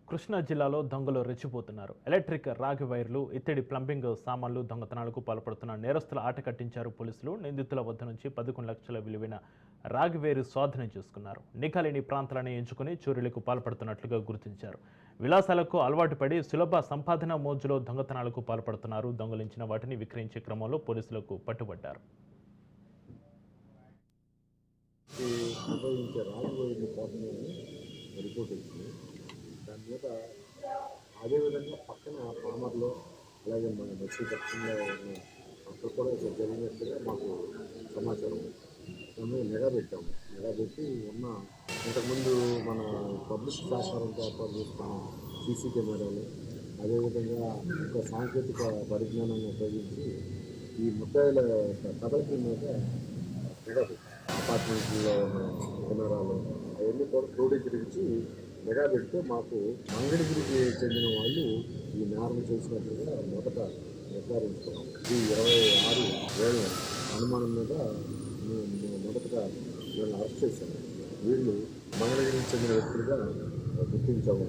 కృష్ణా జిల్లాలో దొంగలు రెచ్చిపోతున్నారు. ఎలక్ట్రిక్ రాగి వైర్లు, ఇత్తడి ప్లంబింగ్ సామాన్లు దొంగతనాలకు పాల్పడుతున్న నేరస్తుల ఆట కట్టించారు పోలీసులు. నిందితుల వద్ద నుంచి 11 లక్షల విలువైన రాగి వైరు స్వాధీనం చేసుకున్నారు. నిఘా లేని ప్రాంతాలను ఎంచుకుని చోరీలకు పాల్పడుతున్నట్లుగా గుర్తించారు. విలాసాలకు అలవాటు పడి సులభ సంపాదన మోజులో దొంగతనాలకు పాల్పడుతున్నారు. దొంగలించిన వాటిని విక్రయించే క్రమంలో పోలీసులకు పట్టుబడ్డారు. దాని మీద అదేవిధంగా పక్కన పామర్లో అలాగే మన నర్సీపట్నంలో ఉన్న అక్కడ కూడా జరిగినట్టుగా మాకు సమాచారం. మేము నిఘా పెట్టాము. నిఘా పెట్టి ఉన్న ఇంతకుముందు మన పబ్లిక్ సహకారంతో ఏర్పాటు చేసుకున్న సీసీ కెమెరాలు, అదేవిధంగా ఇంకా సాంకేతిక పరిజ్ఞానాన్ని ఉపయోగించి ఈ ముద్దాయిల కదలికల మీద నిఘా పెట్టాం. అపార్ట్మెంట్లో ఉన్న కెమెరాలు అవన్నీ కూడా క్రోడీకరించి నిఘా పెడితే మాకు మంగళగిరికి చెందిన వాళ్ళు ఈ నేరం చేసినట్లుగా మొదట నిర్ధారించుకున్నాం. ఇది 26 వేల అనుమానం మీద మేము మొదటగా వీళ్ళని అరెస్ట్ చేశాము. వీళ్ళు మంగళగిరికి చెందిన వ్యక్తులుగా గుర్తించాము.